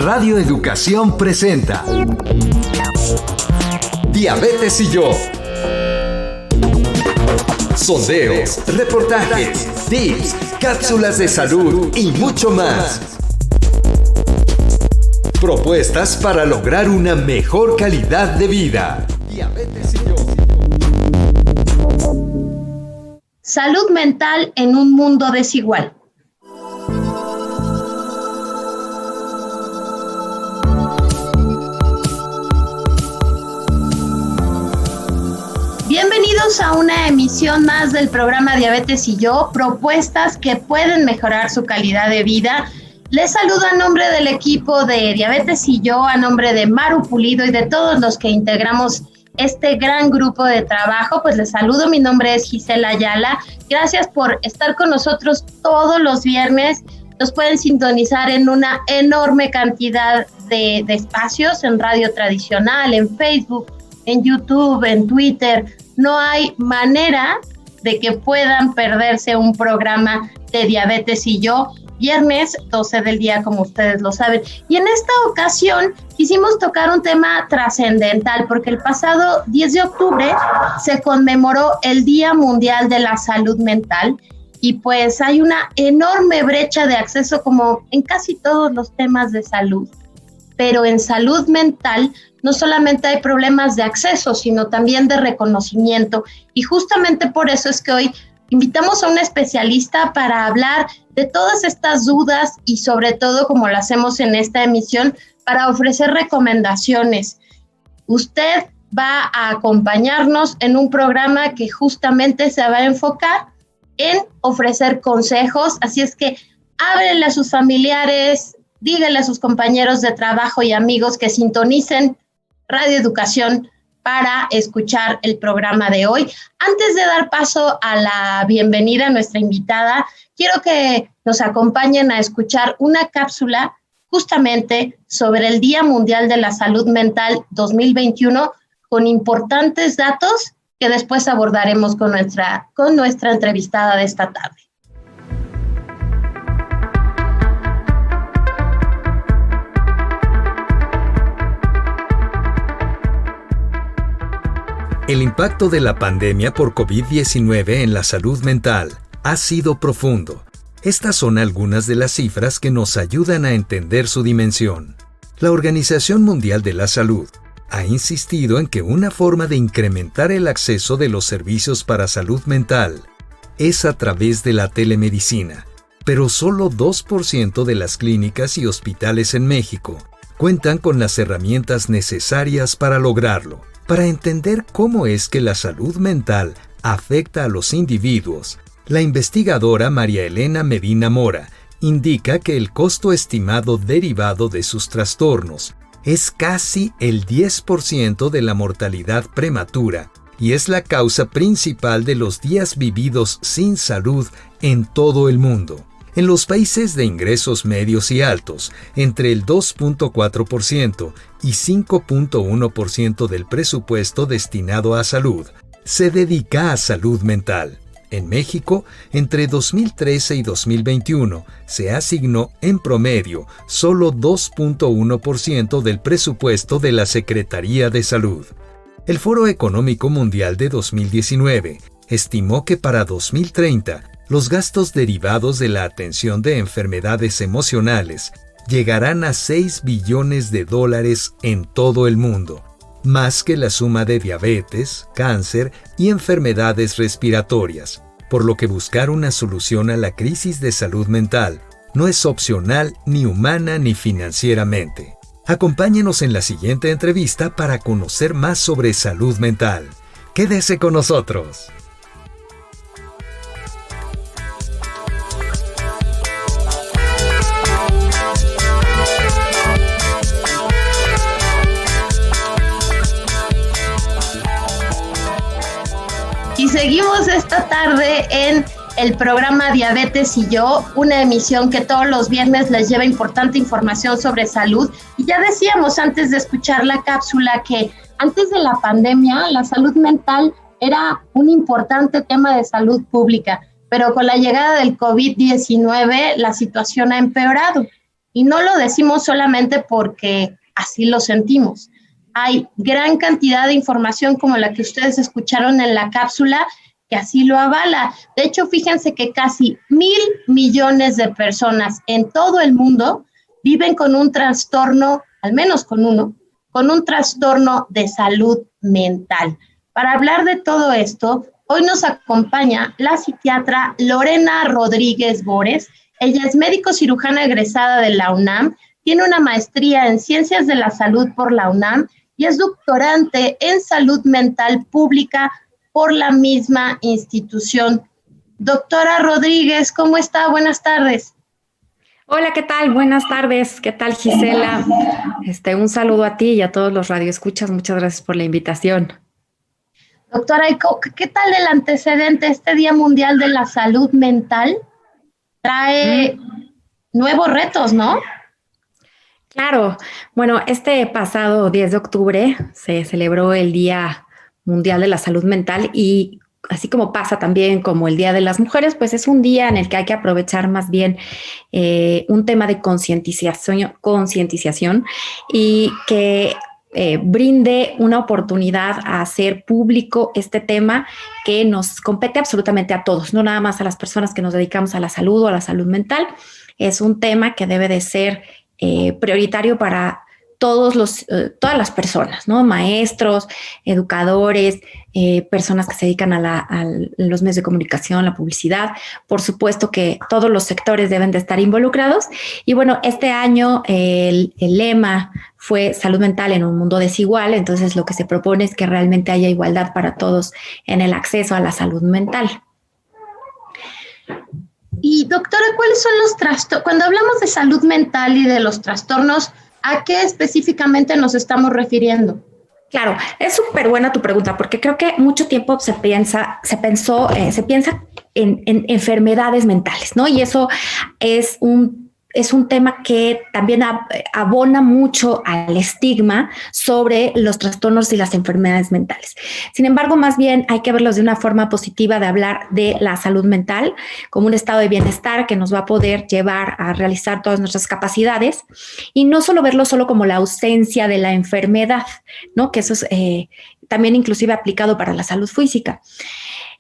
Radio Educación presenta Diabetes y yo. Sondeos, reportajes, tips, cápsulas de salud y mucho más. Propuestas para lograr una mejor calidad de vida. Diabetes y yo. Salud mental en un mundo desigual. Bienvenidos a una emisión más del programa Diabetes y yo, propuestas que pueden mejorar su calidad de vida. Les saludo a nombre del equipo de Diabetes y yo, a nombre de Maru Pulido y de todos los que integramos este gran grupo de trabajo. Pues les saludo, mi nombre es Gisela Ayala. Gracias por estar con nosotros todos los viernes. Nos pueden sintonizar en una enorme cantidad de espacios, en radio tradicional, en Facebook, en YouTube, en Twitter. No hay manera de que puedan perderse un programa de Diabetes y yo, viernes 12 del día, como ustedes lo saben. Y en esta ocasión quisimos tocar un tema trascendental, porque el pasado 10 de octubre se conmemoró el Día Mundial de la Salud Mental, y pues hay una enorme brecha de acceso, como en casi todos los temas de salud. Pero en salud mental no solamente hay problemas de acceso, sino también de reconocimiento. Y justamente por eso es que hoy invitamos a un especialista para hablar de todas estas dudas y sobre todo, como lo hacemos en esta emisión, para ofrecer recomendaciones. Usted va a acompañarnos en un programa que justamente se va a enfocar en ofrecer consejos, así es que háblenle a sus familiares, díganle a sus compañeros de trabajo y amigos que sintonicen Radio Educación para escuchar el programa de hoy. Antes de dar paso a la bienvenida a nuestra invitada, quiero que nos acompañen a escuchar una cápsula justamente sobre el Día Mundial de la Salud Mental 2021, con importantes datos que después abordaremos con nuestra entrevistada de esta tarde. El impacto de la pandemia por COVID-19 en la salud mental ha sido profundo. Estas son algunas de las cifras que nos ayudan a entender su dimensión. La Organización Mundial de la Salud ha insistido en que una forma de incrementar el acceso de los servicios para salud mental es a través de la telemedicina, pero solo 2% de las clínicas y hospitales en México cuentan con las herramientas necesarias para lograrlo. Para entender cómo es que la salud mental afecta a los individuos, la investigadora María Elena Medina Mora indica que el costo estimado derivado de sus trastornos es casi el 10% de la mortalidad prematura y es la causa principal de los días vividos sin salud en todo el mundo. En los países de ingresos medios y altos, entre el 2.4% y 5.1% del presupuesto destinado a salud se dedica a salud mental. En México, entre 2013 y 2021, se asignó en promedio solo 2.1% del presupuesto de la Secretaría de Salud. El Foro Económico Mundial de 2019 estimó que para 2030, los gastos derivados de la atención de enfermedades emocionales llegarán a $6 billones en todo el mundo, más que la suma de diabetes, cáncer y enfermedades respiratorias, por lo que buscar una solución a la crisis de salud mental no es opcional ni humana ni financieramente. Acompáñenos en la siguiente entrevista para conocer más sobre salud mental. Quédese con nosotros. Y seguimos esta tarde en el programa Diabetes y yo, una emisión que todos los viernes les lleva importante información sobre salud. Y ya decíamos antes de escuchar la cápsula que antes de la pandemia la salud mental era un importante tema de salud pública, pero con la llegada del COVID-19 la situación ha empeorado. Y no lo decimos solamente porque así lo sentimos. Hay gran cantidad de información como la que ustedes escucharon en la cápsula que así lo avala. De hecho, fíjense que casi 1,000 millones de personas en todo el mundo viven con un trastorno, al menos con uno, con un trastorno de salud mental. Para hablar de todo esto, hoy nos acompaña la psiquiatra Lorena Rodríguez Bores. Ella es médico cirujana egresada de la UNAM, tiene una maestría en Ciencias de la Salud por la UNAM y es doctorante en Salud Mental Pública por la misma institución. Doctora Rodríguez, ¿cómo está? Buenas tardes. Hola, ¿qué tal? Buenas tardes. ¿Qué tal, Gisela? Un saludo a ti y a todos los radioescuchas. Muchas gracias por la invitación. Doctora, ¿qué tal el antecedente? Este Día Mundial de la Salud Mental trae nuevos retos, ¿no? Claro. Bueno, este pasado 10 de octubre se celebró el Día Mundial de la Salud Mental y así como pasa también como el Día de las Mujeres, pues es un día en el que hay que aprovechar más bien un tema de concientización y que brinde una oportunidad a hacer público este tema que nos compete absolutamente a todos, no nada más a las personas que nos dedicamos a la salud o a la salud mental. Es un tema que debe de ser prioritario para todas las personas, ¿no? Maestros, educadores, personas que se dedican a los medios de comunicación, la publicidad. Por supuesto que todos los sectores deben de estar involucrados. Y bueno, este año el lema fue salud mental en un mundo desigual. Entonces lo que se propone es que realmente haya igualdad para todos en el acceso a la salud mental. Y doctora, ¿cuáles son los trastornos? Cuando hablamos de salud mental y de los trastornos, ¿a qué específicamente nos estamos refiriendo? Claro, es súper buena tu pregunta, porque creo que mucho tiempo se piensa en enfermedades mentales, ¿no? Y eso es un tema que también abona mucho al estigma sobre los trastornos y las enfermedades mentales. Sin embargo, más bien hay que verlos de una forma positiva, de hablar de la salud mental como un estado de bienestar que nos va a poder llevar a realizar todas nuestras capacidades y no solo verlo solo como la ausencia de la enfermedad, ¿no? Que eso es también inclusive aplicado para la salud física.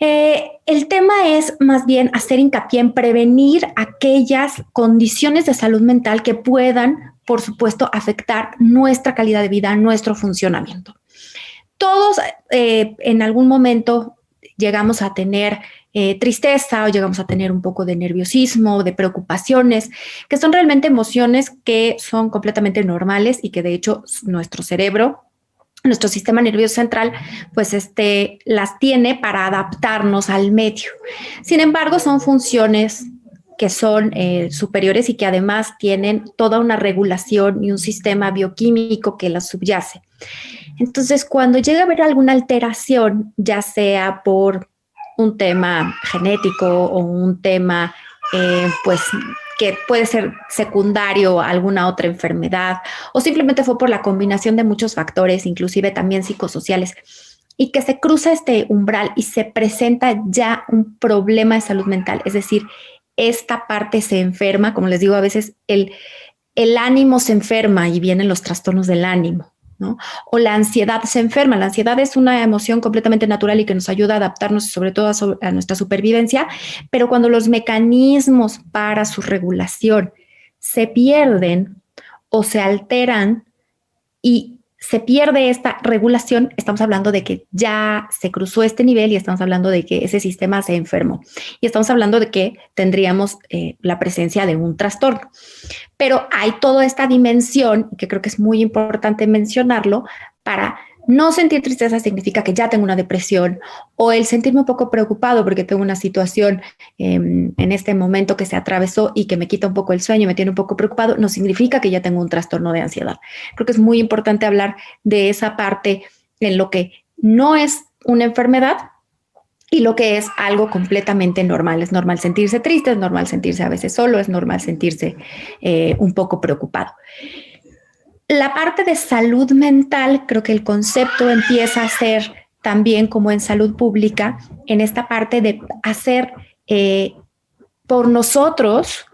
El tema es más bien hacer hincapié en prevenir aquellas condiciones de salud mental que puedan, por supuesto, afectar nuestra calidad de vida, nuestro funcionamiento. Todos en algún momento llegamos a tener tristeza o llegamos a tener un poco de nerviosismo, de preocupaciones, que son realmente emociones que son completamente normales y que de hecho nuestro cerebro, nuestro sistema nervioso central, pues las tiene para adaptarnos al medio. Sin embargo, son funciones que son superiores y que además tienen toda una regulación y un sistema bioquímico que las subyace. Entonces, cuando llega a haber alguna alteración, ya sea por un tema genético o un tema, pues, que puede ser secundario a alguna otra enfermedad o simplemente fue por la combinación de muchos factores, inclusive también psicosociales, y que se cruza este umbral y se presenta ya un problema de salud mental, es decir, esta parte se enferma, como les digo, a veces el ánimo se enferma y vienen los trastornos del ánimo, ¿no? O la ansiedad se enferma. La ansiedad es una emoción completamente natural y que nos ayuda a adaptarnos, sobre todo a nuestra supervivencia, pero cuando los mecanismos para su regulación se pierden o se alteran y se pierde esta regulación, estamos hablando de que ya se cruzó este nivel y estamos hablando de que ese sistema se enfermó. Y estamos hablando de que tendríamos la presencia de un trastorno. Pero hay toda esta dimensión, que creo que es muy importante mencionarlo, para no sentir tristeza significa que ya tengo una depresión o el sentirme un poco preocupado porque tengo una situación en este momento que se atravesó y que me quita un poco el sueño, me tiene un poco preocupado, no significa que ya tengo un trastorno de ansiedad. Creo que es muy importante hablar de esa parte en lo que no es una enfermedad y lo que es algo completamente normal. Es normal sentirse triste, es normal sentirse a veces solo, es normal sentirse un poco preocupado. La parte de salud mental, creo que el concepto empieza a ser también como en salud pública, en esta parte de hacer por nosotros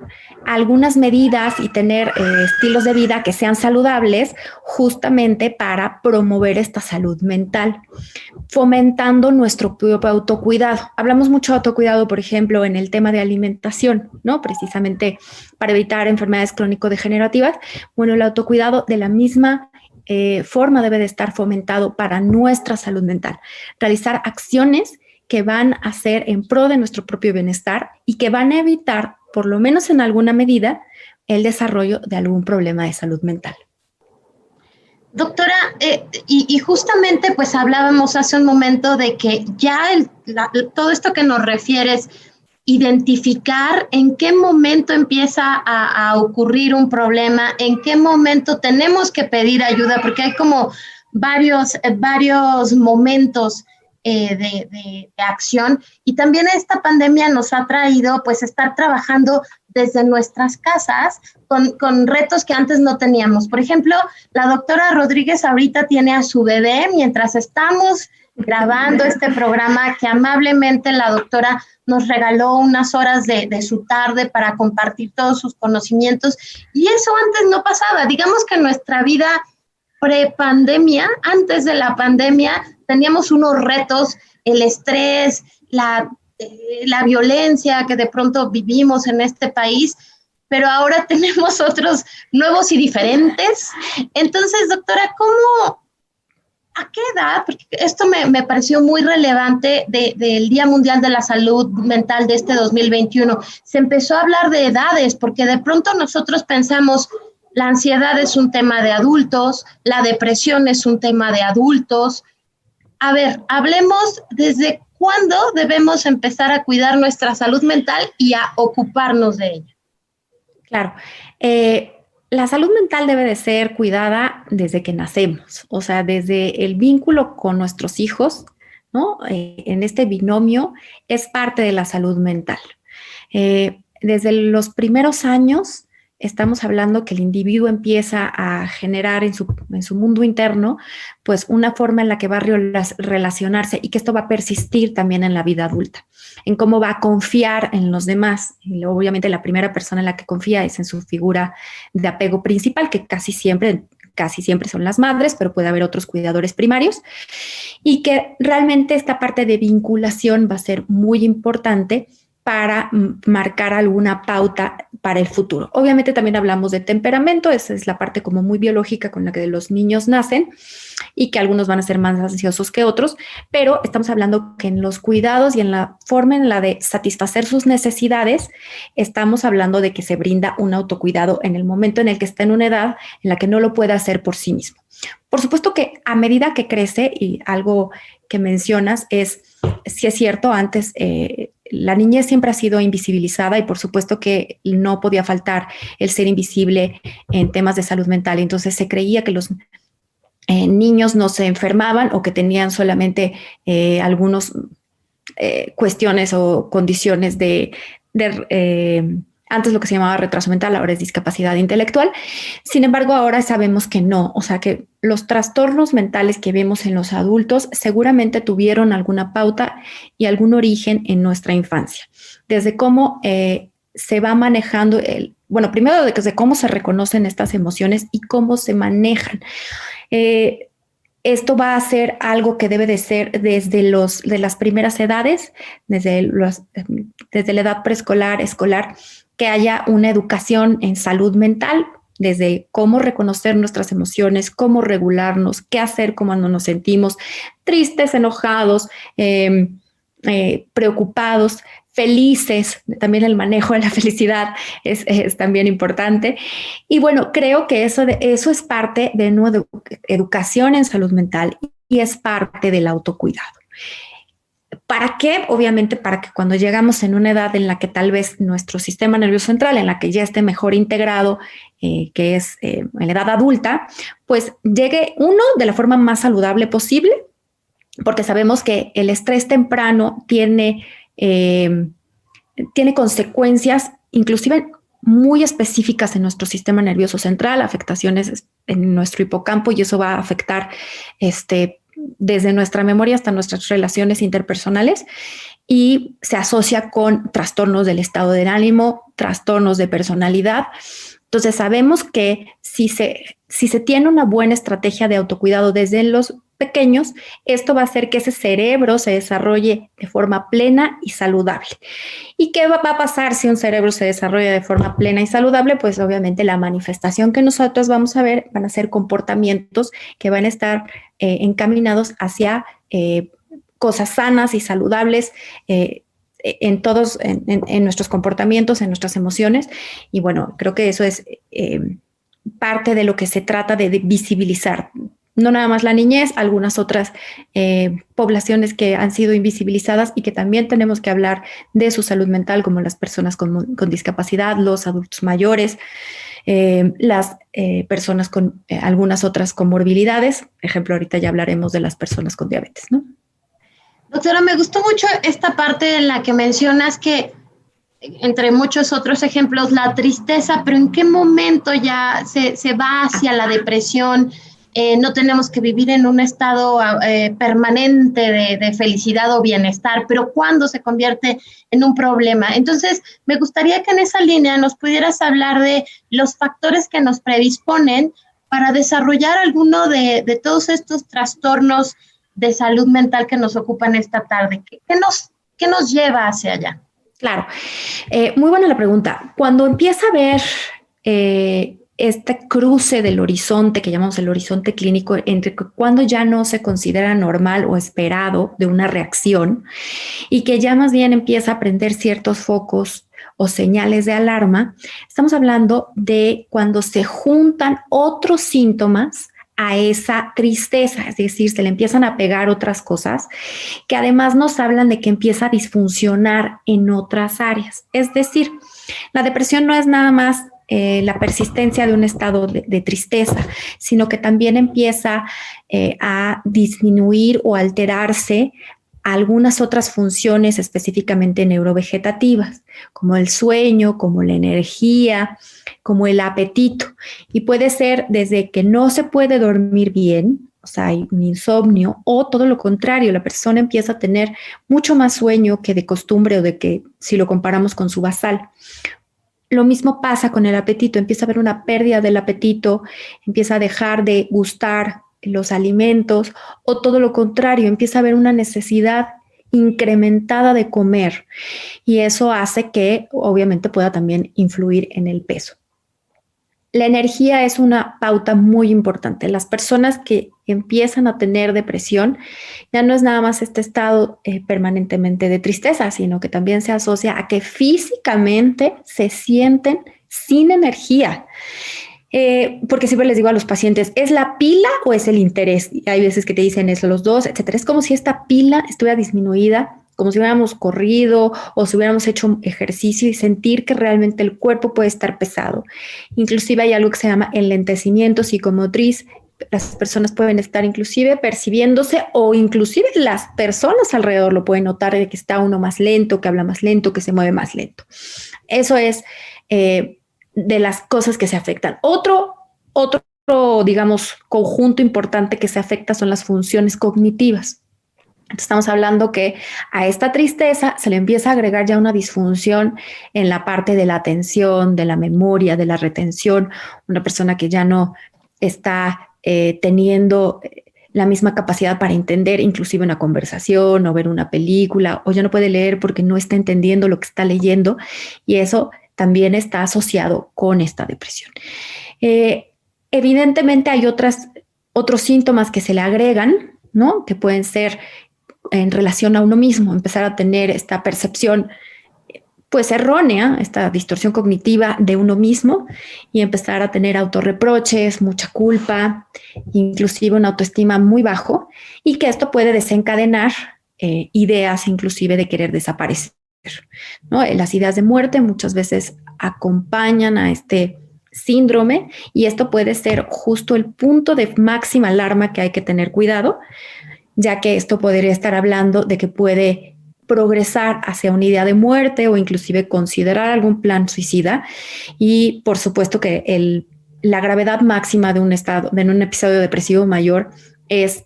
algunas medidas y tener estilos de vida que sean saludables justamente para promover esta salud mental, fomentando nuestro propio autocuidado. Hablamos mucho de autocuidado, por ejemplo, en el tema de alimentación, ¿no? Precisamente para evitar enfermedades crónico-degenerativas. Bueno, el autocuidado de la misma forma debe de estar fomentado para nuestra salud mental. Realizar acciones que van a ser en pro de nuestro propio bienestar y que van a evitar, por lo menos en alguna medida, el desarrollo de algún problema de salud mental. Doctora, y justamente pues hablábamos hace un momento de que ya todo esto que nos refieres, identificar en qué momento empieza a ocurrir un problema, en qué momento tenemos que pedir ayuda, porque hay como varios momentos de acción, y también esta pandemia nos ha traído pues estar trabajando desde nuestras casas con retos que antes no teníamos. Por ejemplo, la doctora Rodríguez ahorita tiene a su bebé mientras estamos grabando este programa, que amablemente la doctora nos regaló unas horas de su tarde para compartir todos sus conocimientos, y eso antes no pasaba. Digamos que nuestra vida pre-pandemia, antes de la pandemia, teníamos unos retos, el estrés, la violencia que de pronto vivimos en este país, pero ahora tenemos otros nuevos y diferentes. Entonces, doctora, ¿a qué edad? Porque esto me pareció muy relevante del Día Mundial de la Salud Mental de este 2021. Se empezó a hablar de edades, porque de pronto nosotros pensamos, la ansiedad es un tema de adultos, la depresión es un tema de adultos. A ver, hablemos desde cuándo debemos empezar a cuidar nuestra salud mental y a ocuparnos de ella. Claro. La salud mental debe de ser cuidada desde que nacemos, o sea, desde el vínculo con nuestros hijos, ¿no? En este binomio es parte de la salud mental. Desde los primeros años estamos hablando que el individuo empieza a generar en su mundo interno, pues una forma en la que va a relacionarse, y que esto va a persistir también en la vida adulta, en cómo va a confiar en los demás. Y obviamente la primera persona en la que confía es en su figura de apego principal, que casi siempre son las madres, pero puede haber otros cuidadores primarios, y que realmente esta parte de vinculación va a ser muy importante para marcar alguna pauta para el futuro. Obviamente también hablamos de temperamento, esa es la parte como muy biológica con la que los niños nacen, y que algunos van a ser más ansiosos que otros, pero estamos hablando que en los cuidados y en la forma en la de satisfacer sus necesidades, estamos hablando de que se brinda un autocuidado en el momento en el que está en una edad en la que no lo puede hacer por sí mismo. Por supuesto que a medida que crece, y algo que mencionas es, si es cierto, antes la niñez siempre ha sido invisibilizada, y por supuesto que no podía faltar el ser invisible en temas de salud mental. Entonces se creía que los niños no se enfermaban, o que tenían solamente algunas cuestiones o condiciones antes lo que se llamaba retraso mental, ahora es discapacidad intelectual. Sin embargo, ahora sabemos que no, o sea que los trastornos mentales que vemos en los adultos seguramente tuvieron alguna pauta y algún origen en nuestra infancia. Desde cómo se va manejando primero desde cómo se reconocen estas emociones y cómo se manejan. Esto va a ser algo que debe de ser desde las primeras edades, desde la edad preescolar, escolar, que haya una educación en salud mental, desde cómo reconocer nuestras emociones, cómo regularnos, qué hacer cuando nos sentimos tristes, enojados, preocupados, felices. También el manejo de la felicidad es también importante. Y bueno, creo que eso es parte de una educación en salud mental, y es parte del autocuidado. ¿Para qué? Obviamente para que cuando llegamos en una edad en la que tal vez nuestro sistema nervioso central, en la que ya esté mejor integrado, que es en la edad adulta, pues llegue uno de la forma más saludable posible, porque sabemos que el estrés temprano tiene consecuencias inclusive muy específicas en nuestro sistema nervioso central, afectaciones en nuestro hipocampo, y eso va a afectar desde nuestra memoria hasta nuestras relaciones interpersonales. y se asocia con trastornos del estado del ánimo, trastornos de personalidad. Entonces sabemos que si se tiene una buena estrategia de autocuidado desde los pequeños, esto va a hacer que ese cerebro se desarrolle de forma plena y saludable. ¿Y qué va a pasar si un cerebro se desarrolla de forma plena y saludable? Pues obviamente la manifestación que nosotros vamos a ver van a ser comportamientos que van a estar encaminados hacia cosas sanas y saludables, en todos, en nuestros comportamientos, en nuestras emociones. Y bueno, creo que eso es parte de lo que se trata de visibilizar. No nada más la niñez, algunas otras poblaciones que han sido invisibilizadas y que también tenemos que hablar de su salud mental, como las personas con discapacidad, los adultos mayores, las personas con algunas otras comorbilidades. Por ejemplo, ahorita ya hablaremos de las personas con diabetes, ¿no? Doctora, me gustó mucho esta parte en la que mencionas que, entre muchos otros ejemplos, la tristeza, pero ¿en qué momento ya se va hacia la depresión? No tenemos que vivir en un estado permanente de felicidad o bienestar, pero ¿cuándo se convierte en un problema? Entonces, me gustaría que en esa línea nos pudieras hablar de los factores que nos predisponen para desarrollar alguno de todos estos trastornos de salud mental que nos ocupan esta tarde. ¿Qué nos lleva hacia allá? Claro, muy buena la pregunta. Cuando empieza a ver este cruce del horizonte, que llamamos el horizonte clínico, entre cuando ya no se considera normal o esperado de una reacción y que ya más bien empieza a prender ciertos focos o señales de alarma, estamos hablando de cuando se juntan otros síntomas a esa tristeza, es decir, se le empiezan a pegar otras cosas que además nos hablan de que empieza a disfuncionar en otras áreas. Es decir, la depresión no es nada más la persistencia de un estado de tristeza, sino que también empieza a disminuir o alterarse algunas otras funciones específicamente neurovegetativas, como el sueño, como la energía, como el apetito. Y puede ser desde que no se puede dormir bien, o sea, hay un insomnio, o todo lo contrario, la persona empieza a tener mucho más sueño que de costumbre o de que si lo comparamos con su basal. Lo mismo pasa con el apetito, empieza a haber una pérdida del apetito, empieza a dejar de gustar los alimentos, o todo lo contrario, empieza a haber una necesidad incrementada de comer, y eso hace que obviamente pueda también influir en el peso. La energía es una pauta muy importante. Las personas que empiezan a tener depresión ya no es nada más este estado permanentemente de tristeza, sino que también se asocia a que físicamente se sienten sin energía. Porque siempre les digo a los pacientes, ¿es la pila o es el interés? Y hay veces que te dicen es los dos, etcétera. Es como si esta pila estuviera disminuida, como si hubiéramos corrido o si hubiéramos hecho ejercicio y sentir que realmente el cuerpo puede estar pesado. Inclusive hay algo que se llama enlentecimiento psicomotriz. Las personas pueden estar inclusive percibiéndose, o inclusive las personas alrededor lo pueden notar, de que está uno más lento, que habla más lento, que se mueve más lento. Eso es de las cosas que se afectan. Otro, digamos, conjunto importante que se afecta son las funciones cognitivas. Estamos hablando que a esta tristeza se le empieza a agregar ya una disfunción en la parte de la atención, de la memoria, de la retención. Una persona que ya no está teniendo la misma capacidad para entender inclusive una conversación o ver una película, o ya no puede leer porque no está entendiendo lo que está leyendo, y eso también está asociado con esta depresión. Evidentemente hay otros síntomas que se le agregan, ¿no? Que pueden ser en relación a uno mismo, empezar a tener esta percepción pues errónea, esta distorsión cognitiva de uno mismo, y empezar a tener autorreproches, mucha culpa, inclusive una autoestima muy bajo, y que esto puede desencadenar ideas inclusive de querer desaparecer, ¿no? Las ideas de muerte muchas veces acompañan a este síndrome, y esto puede ser justo el punto de máxima alarma que hay que tener cuidado, ya que esto podría estar hablando de que puede progresar hacia una idea de muerte o inclusive considerar algún plan suicida. Y por supuesto que la gravedad máxima de un episodio depresivo mayor es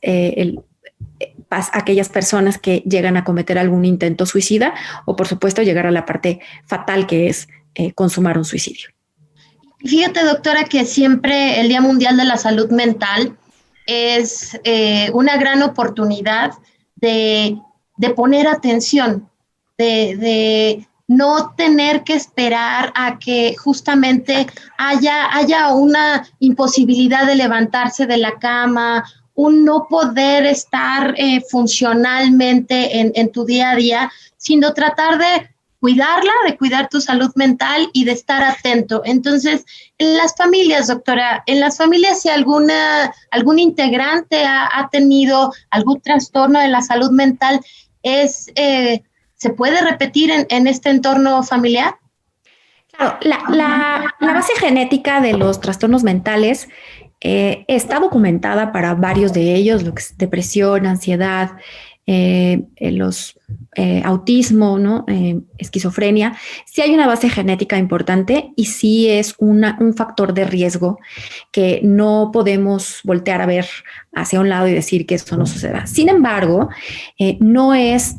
aquellas personas que llegan a cometer algún intento suicida o, por supuesto, llegar a la parte fatal que es consumar un suicidio. Fíjate, doctora, que siempre el Día Mundial de la Salud Mental es una gran oportunidad de poner atención, de no tener que esperar a que justamente haya una imposibilidad de levantarse de la cama, un no poder estar funcionalmente en tu día a día, sino tratar de cuidar tu salud mental y de estar atento. Entonces, en las familias, doctora, si algún integrante ha tenido algún trastorno de la salud mental, ¿se puede repetir en este entorno familiar? Claro, la base genética de los trastornos mentales está documentada para varios de ellos, lo que es depresión, ansiedad, autismo, ¿no? Esquizofrenia. Sí hay una base genética importante y sí es un factor de riesgo que no podemos voltear a ver hacia un lado y decir que eso no suceda. Sin embargo, no es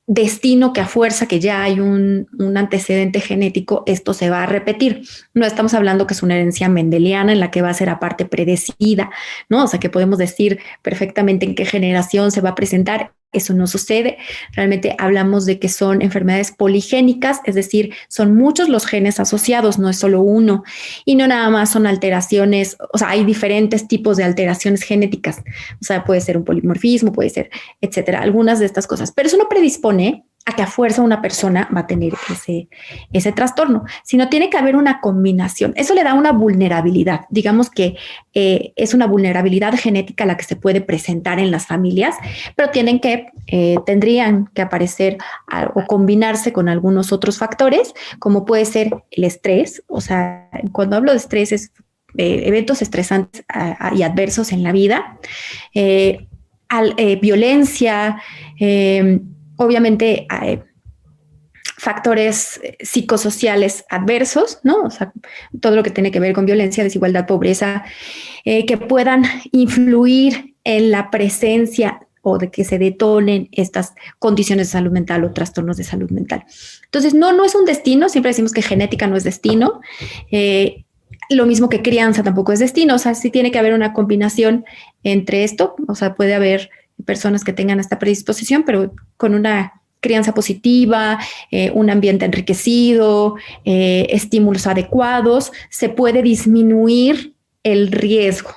destino que a fuerza que ya hay un antecedente genético, esto se va a repetir. No estamos hablando que es una herencia mendeliana en la que va a ser aparte predecida, ¿no? O sea, que podemos decir perfectamente en qué generación se va a presentar. Eso no sucede. Realmente hablamos de que son enfermedades poligénicas, es decir, son muchos los genes asociados, no es solo uno. Y no nada más son alteraciones, o sea, hay diferentes tipos de alteraciones genéticas. O sea, puede ser un polimorfismo, puede ser, etcétera, algunas de estas cosas. Pero eso no predispone a que a fuerza una persona va a tener ese trastorno, sino tiene que haber una combinación. Eso le da una vulnerabilidad. Digamos que es una vulnerabilidad genética la que se puede presentar en las familias, pero tendrían que aparecer o combinarse con algunos otros factores, como puede ser el estrés. O sea, cuando hablo de estrés es eventos estresantes y adversos en la vida, violencia, obviamente factores psicosociales adversos, ¿no? O sea, todo lo que tiene que ver con violencia, desigualdad, pobreza, que puedan influir en la presencia o de que se detonen estas condiciones de salud mental o trastornos de salud mental. Entonces, no es un destino, siempre decimos que genética no es destino, lo mismo que crianza tampoco es destino, o sea, sí tiene que haber una combinación entre esto, o sea, puede haber personas que tengan esta predisposición, pero con una crianza positiva, un ambiente enriquecido, estímulos adecuados, se puede disminuir el riesgo.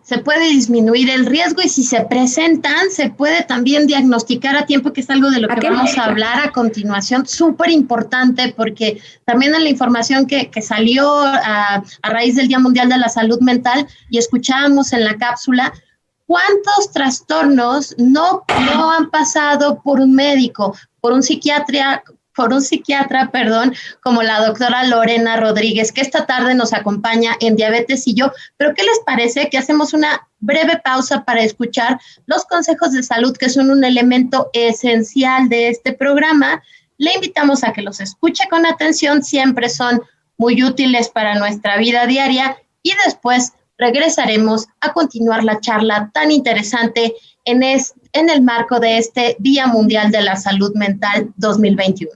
Se puede disminuir el riesgo y si se presentan, se puede también diagnosticar a tiempo, que es algo de lo que vamos a hablar a continuación, súper importante, porque también en la información que salió a raíz del Día Mundial de la Salud Mental y escuchábamos en la cápsula, ¿cuántos trastornos no han pasado por un médico, por un psiquiatra, como la doctora Lorena Rodríguez, que esta tarde nos acompaña en Diabetes y Yo? Pero ¿qué les parece que hacemos una breve pausa para escuchar los consejos de salud, que son un elemento esencial de este programa? Le invitamos a que los escuche con atención, siempre son muy útiles para nuestra vida diaria, y después regresaremos a continuar la charla tan interesante en el marco de este Día Mundial de la Salud Mental 2021.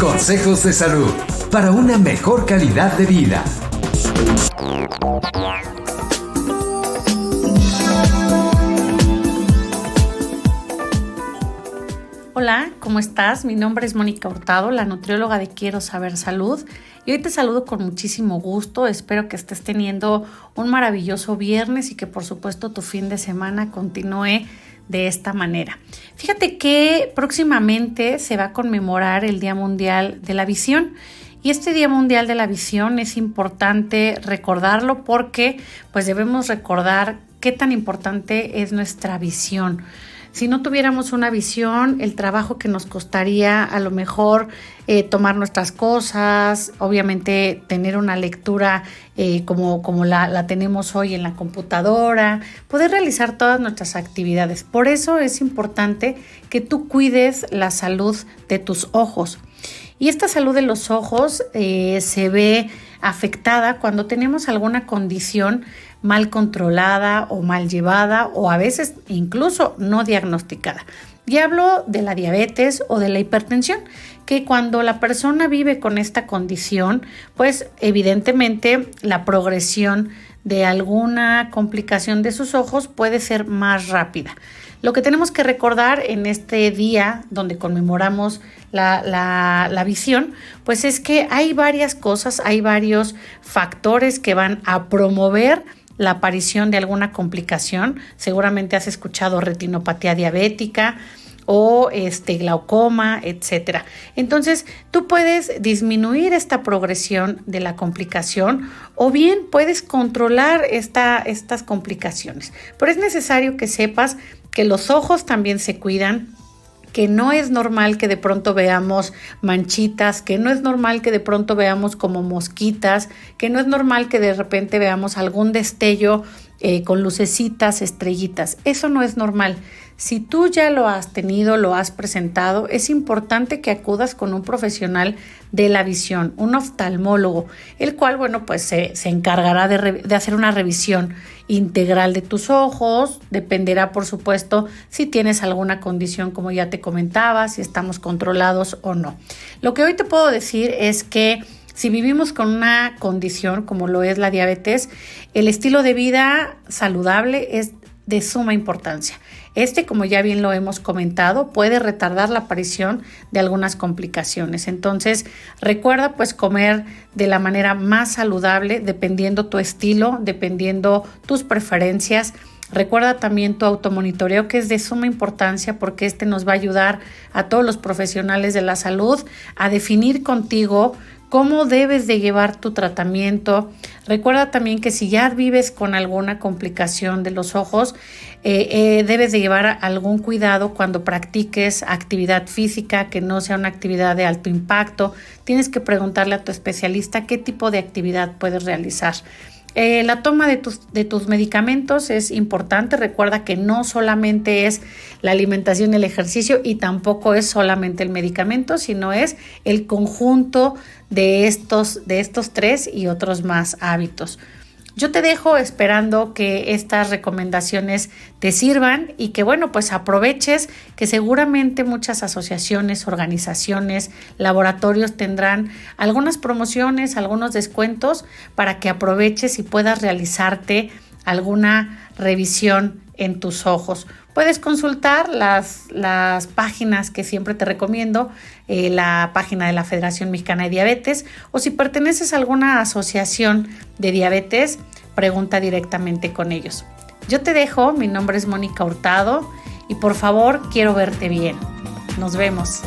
Consejos de salud para una mejor calidad de vida. Hola, ¿cómo estás? Mi nombre es Mónica Hurtado, la nutrióloga de Quiero Saber Salud, y hoy te saludo con muchísimo gusto. Espero que estés teniendo un maravilloso viernes y que por supuesto tu fin de semana continúe de esta manera. Fíjate que próximamente se va a conmemorar el Día Mundial de la Visión. Y este Día Mundial de la Visión es importante recordarlo porque pues debemos recordar qué tan importante es nuestra visión. Si no tuviéramos una visión, el trabajo que nos costaría a lo mejor tomar nuestras cosas, obviamente tener una lectura como la tenemos hoy en la computadora, poder realizar todas nuestras actividades. Por eso es importante que tú cuides la salud de tus ojos. Y esta salud de los ojos se ve afectada cuando tenemos alguna condición mal controlada o mal llevada o a veces incluso no diagnosticada. Y hablo de la diabetes o de la hipertensión, que cuando la persona vive con esta condición, pues evidentemente la progresión de alguna complicación de sus ojos puede ser más rápida. Lo que tenemos que recordar en este día donde conmemoramos la visión, pues es que hay varias cosas, hay varios factores que van a promover la aparición de alguna complicación. Seguramente has escuchado retinopatía diabética o glaucoma, etcétera. Entonces, tú puedes disminuir esta progresión de la complicación o bien puedes controlar estas complicaciones. Pero es necesario que sepas que los ojos también se cuidan, que no es normal que de pronto veamos manchitas, que no es normal que de pronto veamos como mosquitas, que no es normal que de repente veamos algún destello con lucecitas, estrellitas. Eso no es normal. Si tú ya lo has tenido, lo has presentado, es importante que acudas con un profesional de la visión, un oftalmólogo, el cual, pues se encargará de hacer una revisión integral de tus ojos. Dependerá, por supuesto, si tienes alguna condición, como ya te comentaba, si estamos controlados o no. Lo que hoy te puedo decir es que si vivimos con una condición como lo es la diabetes, el estilo de vida saludable es de suma importancia. Como ya bien lo hemos comentado, puede retardar la aparición de algunas complicaciones. Entonces, recuerda pues comer de la manera más saludable, dependiendo tu estilo, dependiendo tus preferencias. Recuerda también tu automonitoreo, que es de suma importancia porque nos va a ayudar a todos los profesionales de la salud a definir contigo cómo debes de llevar tu tratamiento. Recuerda también que si ya vives con alguna complicación de los ojos, debes de llevar algún cuidado cuando practiques actividad física, que no sea una actividad de alto impacto. Tienes que preguntarle a tu especialista qué tipo de actividad puedes realizar. La toma de tus medicamentos es importante. Recuerda que no solamente es la alimentación y el ejercicio y tampoco es solamente el medicamento, sino es el conjunto de estos tres y otros más hábitos. Yo te dejo esperando que estas recomendaciones te sirvan y que pues aproveches, que seguramente muchas asociaciones, organizaciones, laboratorios tendrán algunas promociones, algunos descuentos para que aproveches y puedas realizarte alguna revisión en tus ojos. Puedes consultar las páginas que siempre te recomiendo, la página de la Federación Mexicana de Diabetes, o si perteneces a alguna asociación de diabetes, pregunta directamente con ellos. Yo te dejo, mi nombre es Mónica Hurtado y por favor quiero verte bien. Nos vemos.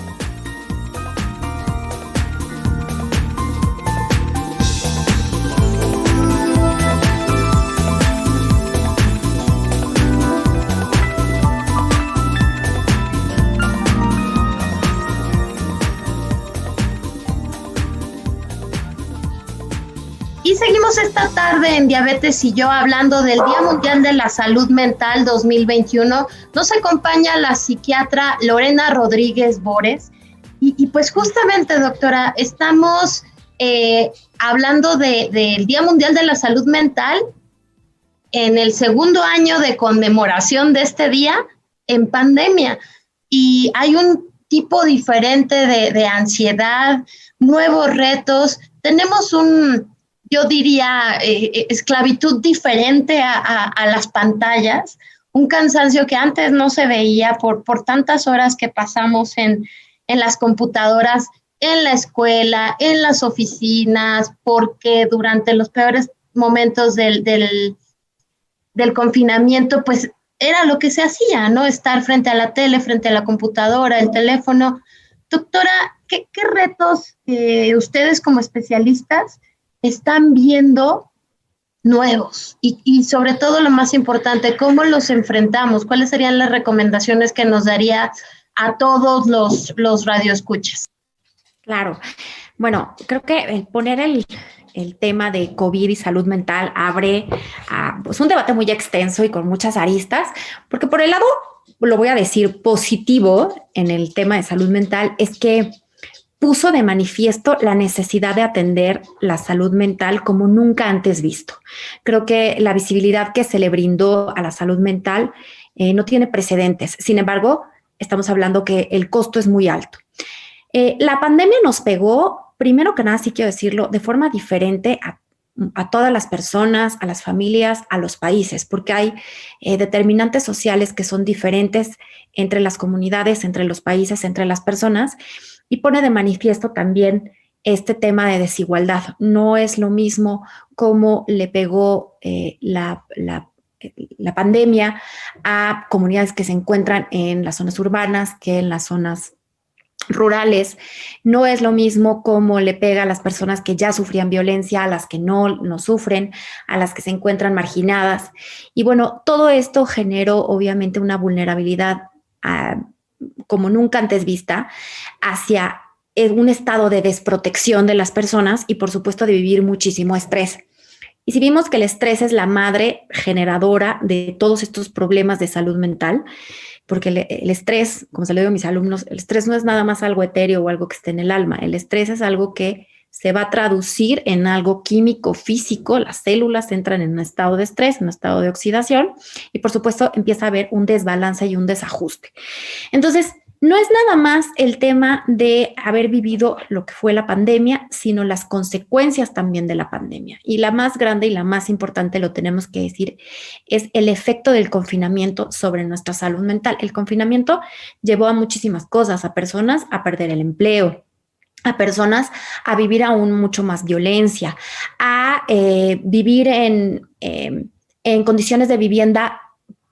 Y seguimos esta tarde en Diabetes y Yo hablando del Día Mundial de la Salud Mental 2021. Nos acompaña la psiquiatra Lorena Rodríguez Bores. Y pues justamente, doctora, estamos hablando del Día Mundial de la Salud Mental en el segundo año de conmemoración de este día en pandemia. Y hay un tipo diferente de ansiedad, nuevos retos. Tenemos yo diría, esclavitud diferente a las pantallas, un cansancio que antes no se veía por tantas horas que pasamos en las computadoras, en la escuela, en las oficinas, porque durante los peores momentos del confinamiento, pues era lo que se hacía, ¿no? Estar frente a la tele, frente a la computadora, el teléfono. Doctora, ¿qué retos ustedes como especialistas están viendo nuevos? Y sobre todo lo más importante, ¿cómo los enfrentamos? ¿Cuáles serían las recomendaciones que nos daría a todos los radioescuchas? Claro. Bueno, creo que poner el tema de COVID y salud mental abre pues un debate muy extenso y con muchas aristas, porque por el lado, lo voy a decir, positivo en el tema de salud mental es que puso de manifiesto la necesidad de atender la salud mental como nunca antes visto. Creo que la visibilidad que se le brindó a la salud mental no tiene precedentes. Sin embargo, estamos hablando que el costo es muy alto. La pandemia nos pegó, primero que nada, sí quiero decirlo, de forma diferente a todas las personas, a las familias, a los países, porque hay determinantes sociales que son diferentes entre las comunidades, entre los países, entre las personas, y pone de manifiesto también este tema de desigualdad. No es lo mismo cómo le pegó la pandemia a comunidades que se encuentran en las zonas urbanas que en las zonas rurales. No es lo mismo cómo le pega a las personas que ya sufrían violencia, a las que no sufren, a las que se encuentran marginadas. Y bueno, todo esto generó obviamente una vulnerabilidad como nunca antes vista hacia un estado de desprotección de las personas y por supuesto de vivir muchísimo estrés. Y si vimos que el estrés es la madre generadora de todos estos problemas de salud mental, porque el estrés, como se lo digo a mis alumnos, el estrés no es nada más algo etéreo o algo que esté en el alma. El estrés es algo que se va a traducir en algo químico, físico. Las células entran en un estado de estrés, en un estado de oxidación, y por supuesto empieza a haber un desbalance y un desajuste. Entonces, no es nada más el tema de haber vivido lo que fue la pandemia, sino las consecuencias también de la pandemia. Y la más grande y la más importante, lo tenemos que decir, es el efecto del confinamiento sobre nuestra salud mental. El confinamiento llevó a muchísimas cosas, a personas a perder el empleo, a personas a vivir aún mucho más violencia, a vivir en condiciones de vivienda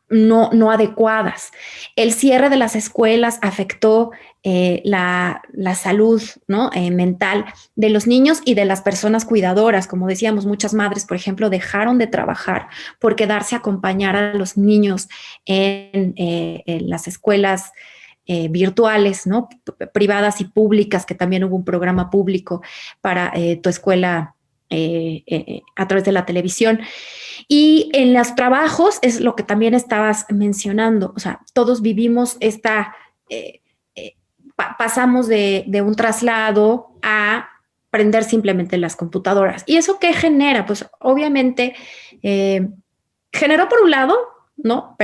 no adecuadas. El cierre de las escuelas afectó la salud, ¿no? Mental de los niños y de las personas cuidadoras. Como decíamos, muchas madres, por ejemplo, dejaron de trabajar por quedarse a acompañar a los niños en las escuelas virtuales, ¿no? Privadas y públicas, que también hubo un programa público para tu escuela a través de la televisión. Y en los trabajos es lo que también estabas mencionando, o sea, todos vivimos pasamos de un traslado a prender simplemente las computadoras. ¿Y eso qué genera? Pues obviamente generó por un lado, ¿no?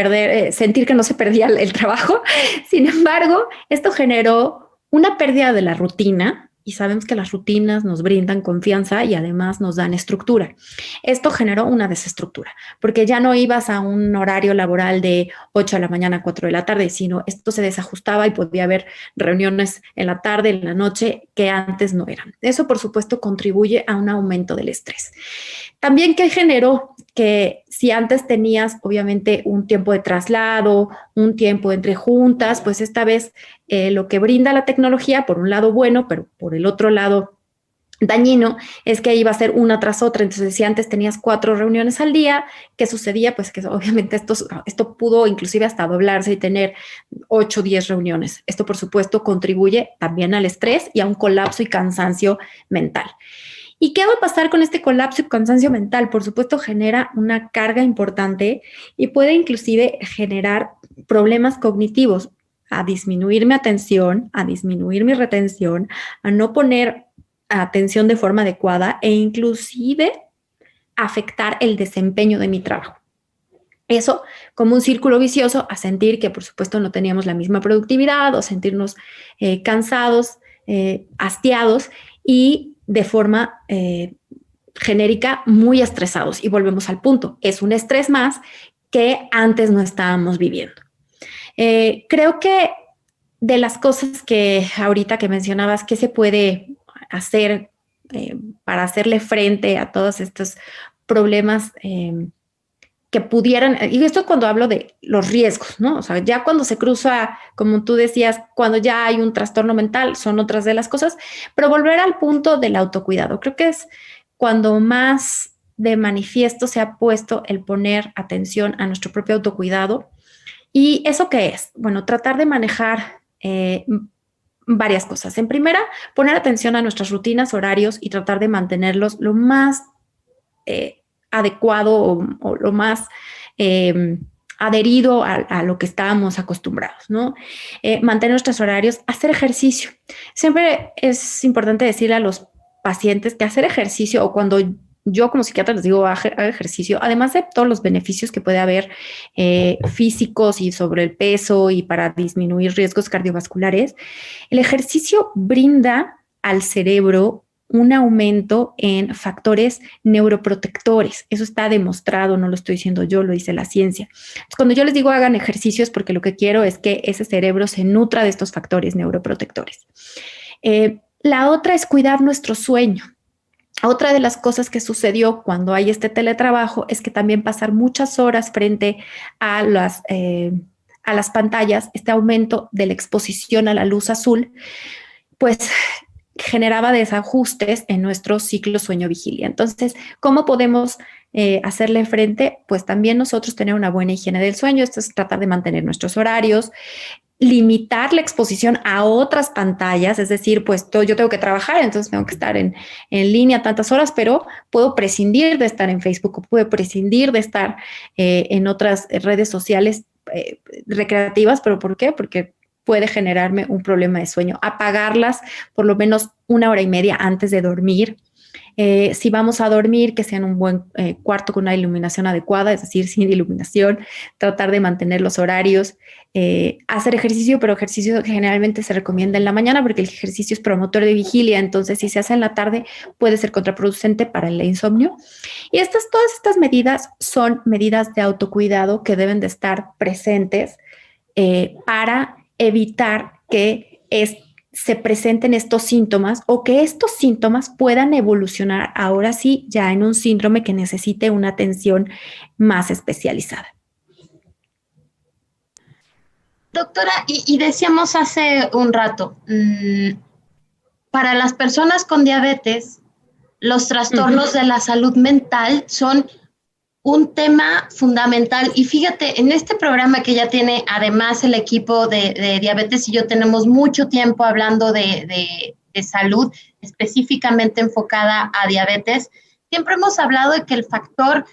Sentir que no se perdía el trabajo. Sin embargo, esto generó una pérdida de la rutina. Y sabemos que las rutinas nos brindan confianza y además nos dan estructura. Esto generó una desestructura, porque ya no ibas a un horario laboral de 8 de la mañana a 4 de la tarde, sino esto se desajustaba y podía haber reuniones en la tarde, en la noche, que antes no eran. Eso, por supuesto, contribuye a un aumento del estrés. También, ¿qué generó? Que si antes tenías obviamente un tiempo de traslado, un tiempo entre juntas, pues esta vez lo que brinda la tecnología, por un lado bueno, pero por el otro lado dañino, es que iba a ser una tras otra. Entonces, si antes tenías 4 reuniones al día, ¿qué sucedía? Pues que obviamente esto pudo inclusive hasta doblarse y tener 8 o 10 reuniones. Esto, por supuesto, contribuye también al estrés y a un colapso y cansancio mental. ¿Y qué va a pasar con este colapso y cansancio mental? Por supuesto, genera una carga importante y puede inclusive generar problemas cognitivos, a disminuir mi atención, a disminuir mi retención, a no poner atención de forma adecuada e inclusive afectar el desempeño de mi trabajo. Eso como un círculo vicioso, a sentir que por supuesto no teníamos la misma productividad o sentirnos cansados, hastiados y de forma genérica muy estresados. Y volvemos al punto, es un estrés más que antes no estábamos viviendo. Creo que de las cosas que ahorita que mencionabas, ¿qué se puede hacer para hacerle frente a todos estos problemas que pudieran, y esto cuando hablo de los riesgos, ¿no? O sea, ya cuando se cruza, como tú decías, cuando ya hay un trastorno mental, son otras de las cosas, pero volver al punto del autocuidado, creo que es cuando más de manifiesto se ha puesto el poner atención a nuestro propio autocuidado. ¿Y eso qué es? Bueno, tratar de manejar varias cosas. En primera, poner atención a nuestras rutinas, horarios y tratar de mantenerlos lo más adecuado o lo más adherido a lo que estábamos acostumbrados, ¿no? Mantener nuestros horarios, hacer ejercicio. Siempre es importante decirle a los pacientes que hacer ejercicio, o cuando yo como psiquiatra les digo haga ejercicio, además de todos los beneficios que puede haber físicos y sobre el peso y para disminuir riesgos cardiovasculares, el ejercicio brinda al cerebro un aumento en factores neuroprotectores. Eso está demostrado, no lo estoy diciendo yo, lo dice la ciencia. Entonces, cuando yo les digo hagan ejercicios, porque lo que quiero es que ese cerebro se nutra de estos factores neuroprotectores. La otra es cuidar nuestro sueño. Otra de las cosas que sucedió cuando hay este teletrabajo es que también pasar muchas horas frente a las pantallas, este aumento de la exposición a la luz azul, pues generaba desajustes en nuestro ciclo sueño-vigilia. Entonces, ¿cómo podemos hacerle frente? Pues también nosotros tener una buena higiene del sueño. Esto es tratar de mantener nuestros horarios, limitar la exposición a otras pantallas, es decir, pues yo tengo que trabajar, entonces tengo que estar en línea tantas horas, pero puedo prescindir de estar en Facebook o puedo prescindir de estar en otras redes sociales recreativas. ¿Pero por qué? Porque puede generarme un problema de sueño. Apagarlas por lo menos 1 hora y media antes de dormir. Si vamos a dormir, que sea en un buen cuarto con una iluminación adecuada, es decir, sin iluminación, tratar de mantener los horarios, hacer ejercicio, pero ejercicio que generalmente se recomienda en la mañana porque el ejercicio es promotor de vigilia, entonces si se hace en la tarde puede ser contraproducente para el insomnio. Y todas estas medidas son medidas de autocuidado que deben de estar presentes para evitar que se presenten estos síntomas o que estos síntomas puedan evolucionar ahora sí ya en un síndrome que necesite una atención más especializada. Doctora, y decíamos hace un rato, para las personas con diabetes, los trastornos de la salud mental son un tema fundamental. Y fíjate, en este programa que ya tiene además el equipo de Diabetes y yo tenemos mucho tiempo hablando de salud específicamente enfocada a diabetes, siempre hemos hablado de que el factor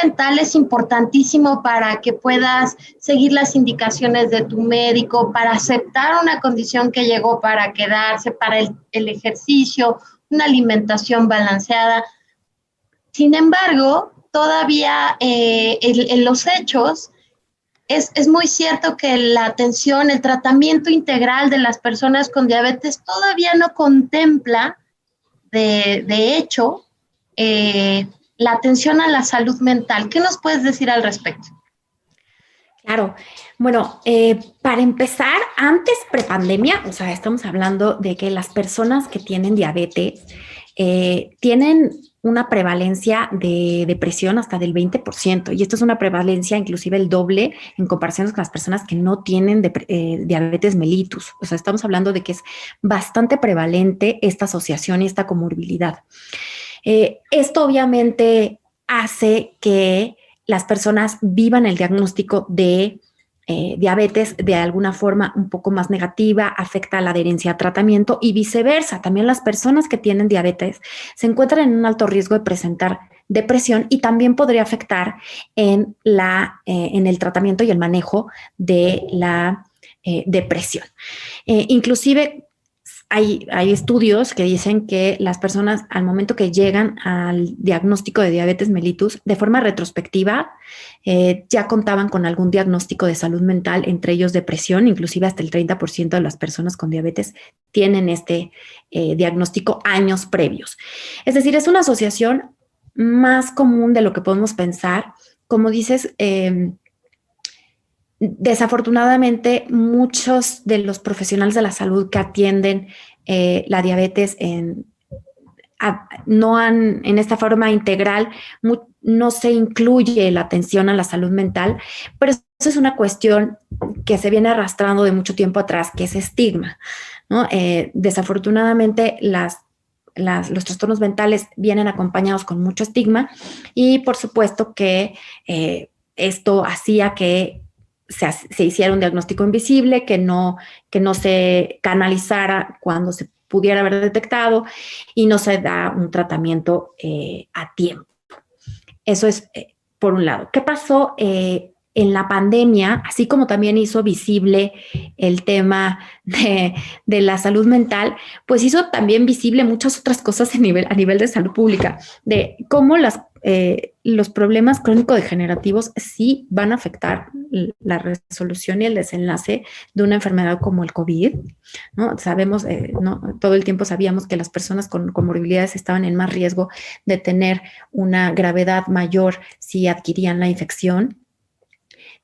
mental es importantísimo para que puedas seguir las indicaciones de tu médico, para aceptar una condición que llegó para quedarse, para el ejercicio, una alimentación balanceada. Sin embargo, todavía en los hechos es muy cierto que la atención, el tratamiento integral de las personas con diabetes todavía no contempla, de hecho, la atención a la salud mental. ¿Qué nos puedes decir al respecto? Claro, bueno, para empezar, antes prepandemia, o sea, estamos hablando de que las personas que tienen diabetes tienen una prevalencia de depresión hasta del 20%, y esto es una prevalencia inclusive el doble en comparación con las personas que no tienen diabetes mellitus. O sea, estamos hablando de que es bastante prevalente esta asociación y esta comorbilidad. Esto obviamente hace que las personas vivan el diagnóstico de diabetes de alguna forma un poco más negativa, afecta la adherencia a tratamiento y viceversa. También las personas que tienen diabetes se encuentran en un alto riesgo de presentar depresión y también podría afectar en el tratamiento y el manejo de la depresión. Inclusive hay estudios que dicen que las personas al momento que llegan al diagnóstico de diabetes mellitus, de forma retrospectiva, ya contaban con algún diagnóstico de salud mental, entre ellos depresión. Inclusive hasta el 30% de las personas con diabetes tienen este diagnóstico años previos. Es decir, es una asociación más común de lo que podemos pensar. Como dices, desafortunadamente, muchos de los profesionales de la salud que atienden la diabetes en esta forma integral, no se incluye la atención a la salud mental, pero eso es una cuestión que se viene arrastrando de mucho tiempo atrás, que es estigma, ¿no? Desafortunadamente, los trastornos mentales vienen acompañados con mucho estigma y por supuesto que esto hacía que se hiciera un diagnóstico invisible, que no se canalizara cuando se pudiera haber detectado y no se da un tratamiento a tiempo. Eso es por un lado. ¿Qué pasó en la pandemia? Así como también hizo visible el tema de la salud mental, pues hizo también visible muchas otras cosas a nivel de salud pública, de cómo los problemas crónico-degenerativos sí van a afectar la resolución y el desenlace de una enfermedad como el COVID, ¿no? Sabemos, ¿no? Todo el tiempo sabíamos que las personas con comorbilidades estaban en más riesgo de tener una gravedad mayor si adquirían la infección.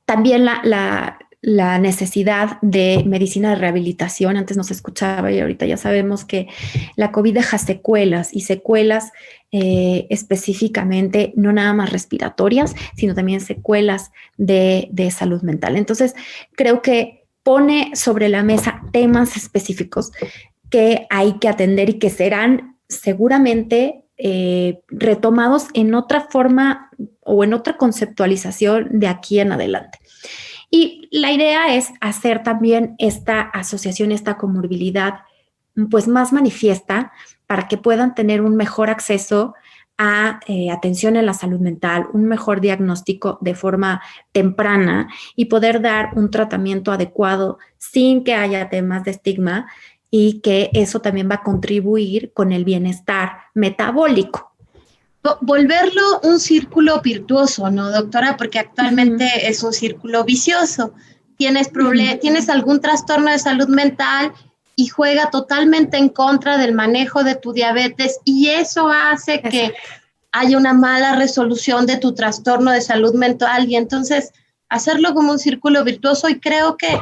También la necesidad de medicina de rehabilitación. Antes no se escuchaba y ahorita ya sabemos que la COVID deja secuelas y secuelas específicamente no nada más respiratorias, sino también secuelas de salud mental. Entonces, creo que pone sobre la mesa temas específicos que hay que atender y que serán seguramente retomados en otra forma o en otra conceptualización de aquí en adelante. Y la idea es hacer también esta asociación, esta comorbilidad, pues más manifiesta para que puedan tener un mejor acceso a atención en la salud mental, un mejor diagnóstico de forma temprana y poder dar un tratamiento adecuado sin que haya temas de estigma y que eso también va a contribuir con el bienestar metabólico. Volverlo un círculo virtuoso, ¿no, doctora? Porque actualmente es un círculo vicioso. Tienes algún trastorno de salud mental y juega totalmente en contra del manejo de tu diabetes y eso hace que haya una mala resolución de tu trastorno de salud mental y entonces hacerlo como un círculo virtuoso. Y creo que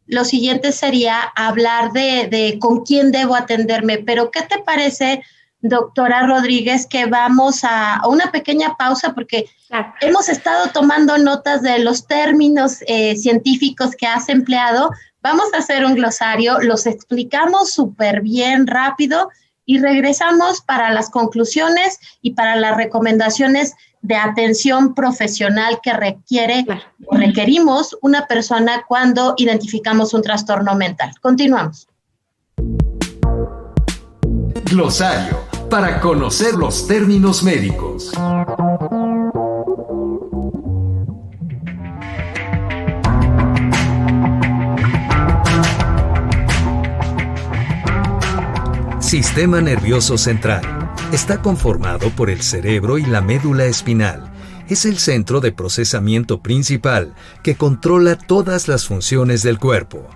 lo siguiente sería hablar de con quién debo atenderme. Pero ¿qué te parece, doctora Rodríguez, que vamos a una pequeña pausa porque hemos estado tomando notas de los términos científicos que has empleado? Vamos a hacer un glosario, los explicamos súper bien, rápido, y regresamos para las conclusiones y para las recomendaciones de atención profesional que requerimos una persona cuando identificamos un trastorno mental. Continuamos. Glosario, para conocer los términos médicos. Sistema nervioso central. Está conformado por el cerebro y la médula espinal. Es el centro de procesamiento principal que controla todas las funciones del cuerpo.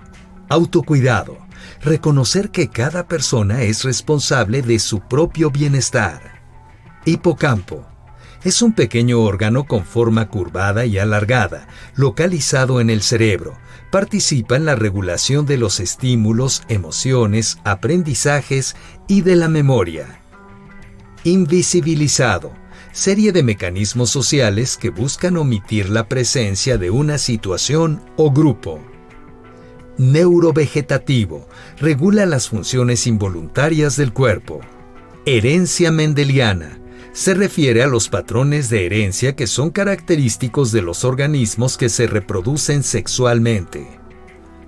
Autocuidado. Reconocer que cada persona es responsable de su propio bienestar. Hipocampo. Es un pequeño órgano con forma curvada y alargada, localizado en el cerebro. Participa en la regulación de los estímulos, emociones, aprendizajes y de la memoria. Invisibilizado. Serie de mecanismos sociales que buscan omitir la presencia de una situación o grupo. Neurovegetativo. Regula las funciones involuntarias del cuerpo. Herencia mendeliana. Se refiere a los patrones de herencia que son característicos de los organismos que se reproducen sexualmente.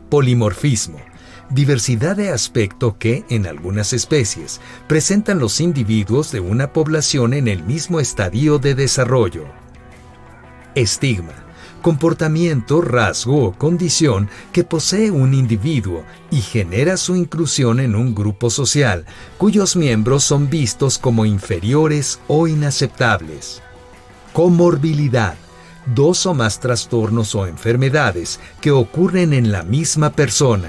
Polimorfismo. Diversidad de aspecto que, en algunas especies, presentan los individuos de una población en el mismo estadio de desarrollo. Estigma. Comportamiento, rasgo o condición que posee un individuo y genera su inclusión en un grupo social, cuyos miembros son vistos como inferiores o inaceptables. Comorbilidad. 2 o más trastornos o enfermedades que ocurren en la misma persona.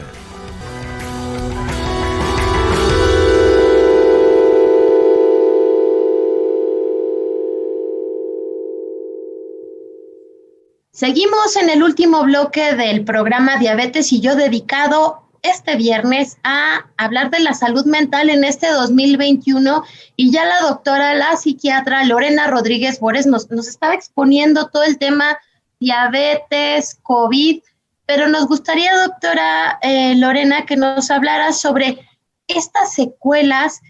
Seguimos en el último bloque del programa Diabetes y yo, dedicado este viernes a hablar de la salud mental en este 2021 y ya la doctora, la psiquiatra Lorena Rodríguez Bores nos estaba exponiendo todo el tema diabetes, COVID, pero nos gustaría, doctora Lorena, que nos hablara sobre estas secuelas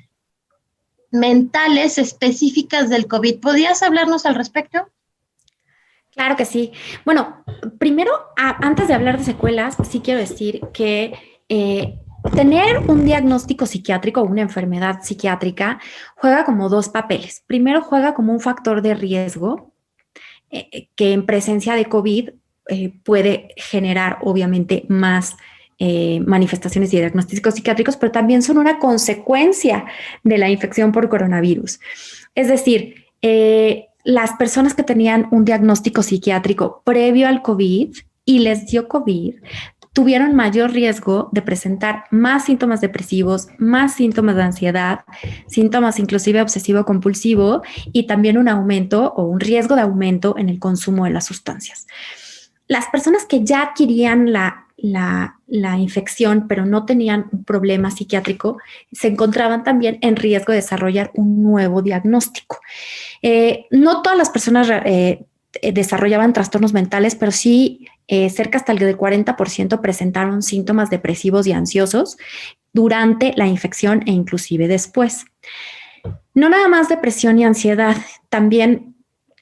mentales específicas del COVID. ¿Podrías hablarnos al respecto? Claro que sí. Bueno, primero, antes de hablar de secuelas, sí quiero decir que tener un diagnóstico psiquiátrico o una enfermedad psiquiátrica juega como 2 papeles. Primero, juega como un factor de riesgo que en presencia de COVID puede generar obviamente más manifestaciones y diagnósticos psiquiátricos, pero también son una consecuencia de la infección por coronavirus. Es decir, las personas que tenían un diagnóstico psiquiátrico previo al COVID y les dio COVID, tuvieron mayor riesgo de presentar más síntomas depresivos, más síntomas de ansiedad, síntomas inclusive obsesivo-compulsivo y también un aumento o un riesgo de aumento en el consumo de las sustancias. Las personas que ya adquirían la infección, pero no tenían un problema psiquiátrico, se encontraban también en riesgo de desarrollar un nuevo diagnóstico. No todas las personas desarrollaban trastornos mentales, pero sí cerca hasta el del 40% presentaron síntomas depresivos y ansiosos durante la infección e inclusive después. No nada más depresión y ansiedad, también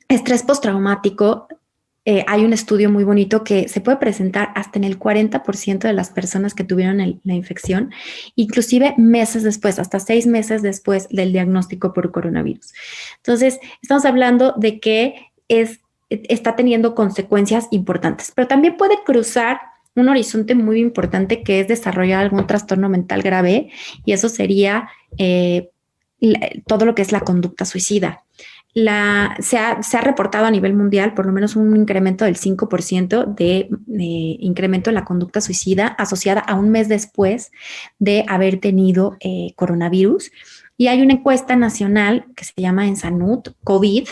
estrés postraumático. Hay un estudio muy bonito que se puede presentar hasta en el 40% de las personas que tuvieron la infección, inclusive meses después, hasta 6 meses después del diagnóstico por coronavirus. Entonces, estamos hablando de que está teniendo consecuencias importantes, pero también puede cruzar un horizonte muy importante que es desarrollar algún trastorno mental grave, y eso sería todo lo que es la conducta suicida. Se ha reportado a nivel mundial por lo menos un incremento del 5% de incremento en la conducta suicida asociada a un mes después de haber tenido coronavirus. Y hay una encuesta nacional que se llama ENSANUD COVID,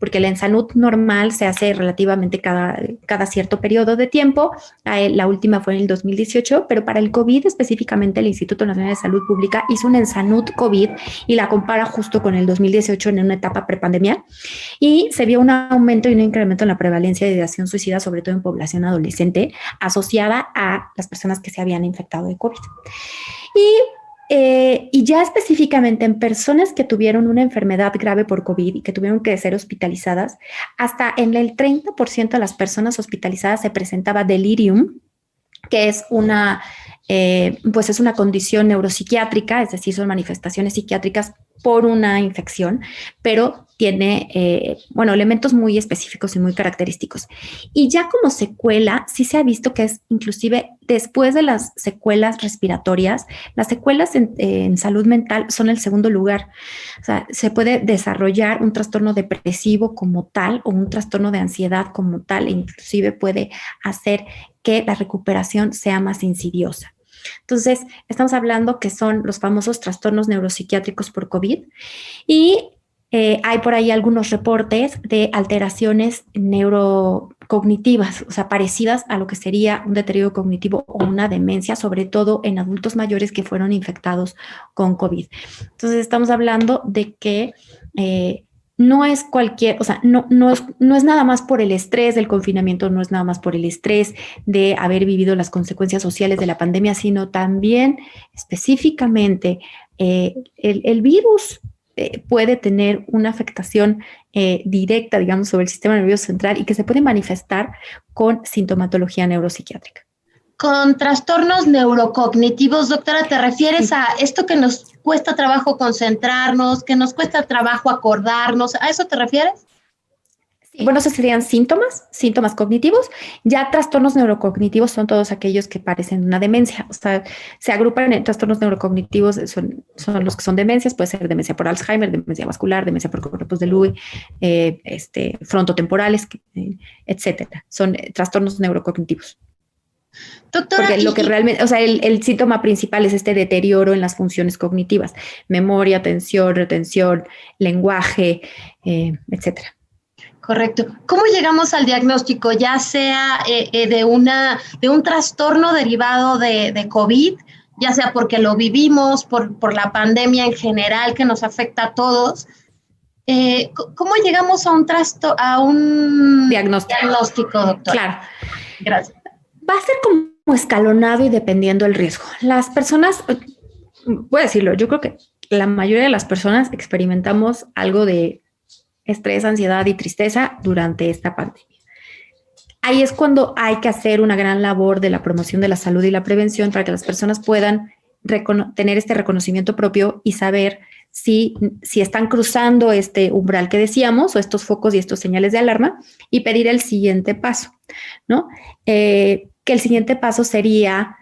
porque la ENSANUD normal se hace relativamente cada cierto periodo de tiempo. La última fue en el 2018, pero para el COVID específicamente el Instituto Nacional de Salud Pública hizo una ENSANUD COVID y la compara justo con el 2018 en una etapa prepandemia, y se vio un aumento y un incremento en la prevalencia de ideación suicida, sobre todo en población adolescente, asociada a las personas que se habían infectado de COVID. Y ya específicamente en personas que tuvieron una enfermedad grave por COVID y que tuvieron que ser hospitalizadas, hasta en el 30% de las personas hospitalizadas se presentaba delirium, que es pues es una condición neuropsiquiátrica, es decir, son manifestaciones psiquiátricas por una infección, pero tiene, elementos muy específicos y muy característicos. Y ya como secuela, sí se ha visto que es inclusive después de las secuelas respiratorias, las secuelas en salud mental son el segundo lugar. O sea, se puede desarrollar un trastorno depresivo como tal o un trastorno de ansiedad como tal, e inclusive puede hacer que la recuperación sea más insidiosa. Entonces, estamos hablando que son los famosos trastornos neuropsiquiátricos por COVID, y hay por ahí algunos reportes de alteraciones neurocognitivas, o sea, parecidas a lo que sería un deterioro cognitivo o una demencia, sobre todo en adultos mayores que fueron infectados con COVID. Entonces, estamos hablando de que no es no es nada más por el estrés del confinamiento, no es nada más por el estrés de haber vivido las consecuencias sociales de la pandemia, sino también específicamente el virus puede tener una afectación directa, digamos, sobre el sistema nervioso central, y que se puede manifestar con sintomatología neuropsiquiátrica. Con trastornos neurocognitivos, doctora, ¿te refieres a esto que nos cuesta trabajo concentrarnos, que nos cuesta trabajo acordarnos? ¿A eso te refieres? Sí, bueno, esos serían síntomas cognitivos. Ya trastornos neurocognitivos son todos aquellos que parecen una demencia. O sea, se agrupan en trastornos neurocognitivos, son los que son demencias. Puede ser demencia por Alzheimer, demencia vascular, demencia por cuerpos de Lewy, frontotemporales, etcétera. Son trastornos neurocognitivos. Doctora, porque lo que realmente, o sea, el síntoma principal es este deterioro en las funciones cognitivas: memoria, atención, retención, lenguaje, etcétera. Correcto. ¿Cómo llegamos al diagnóstico, ya sea de un trastorno derivado de COVID, ya sea porque lo vivimos, por la pandemia en general que nos afecta a todos? ¿Cómo llegamos a un diagnóstico, doctor? Claro. Gracias. Va a ser como escalonado y dependiendo del riesgo. Las personas, voy a decirlo, yo creo que la mayoría de las personas experimentamos algo de estrés, ansiedad y tristeza durante esta pandemia. Ahí es cuando hay que hacer una gran labor de la promoción de la salud y la prevención para que las personas puedan tener este reconocimiento propio y saber si están cruzando este umbral que decíamos, o estos focos y estos señales de alarma, y pedir el siguiente paso, ¿no? Que el siguiente paso sería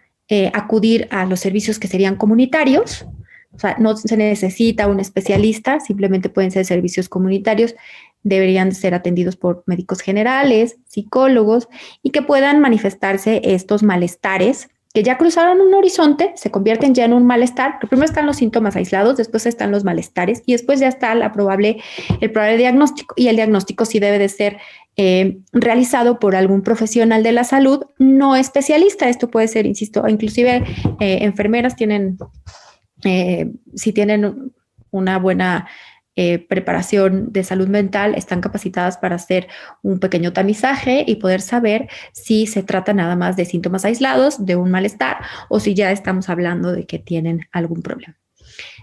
acudir a los servicios que serían comunitarios. O sea, no se necesita un especialista, simplemente pueden ser servicios comunitarios, deberían ser atendidos por médicos generales, psicólogos, y que puedan manifestarse estos malestares que ya cruzaron un horizonte, se convierten ya en un malestar. Primero están los síntomas aislados, después están los malestares y después ya está el probable diagnóstico. Y el diagnóstico sí debe de ser realizado por algún profesional de la salud no especialista. Esto puede ser, insisto, inclusive enfermeras tienen, si tienen una buena preparación de salud mental, están capacitadas para hacer un pequeño tamizaje y poder saber si se trata nada más de síntomas aislados, de un malestar, o si ya estamos hablando de que tienen algún problema.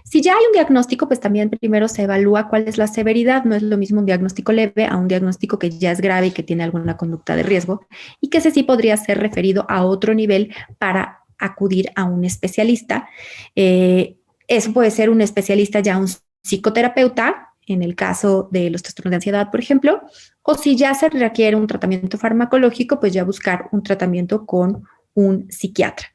Si ya hay un diagnóstico, pues también primero se evalúa cuál es la severidad. No es lo mismo un diagnóstico leve a un diagnóstico que ya es grave y que tiene alguna conducta de riesgo, y que ese sí podría ser referido a otro nivel para acudir a un especialista. Eso puede ser un especialista ya un psicoterapeuta, en el caso de los trastornos de ansiedad, por ejemplo, o si ya se requiere un tratamiento farmacológico, pues ya buscar un tratamiento con un psiquiatra.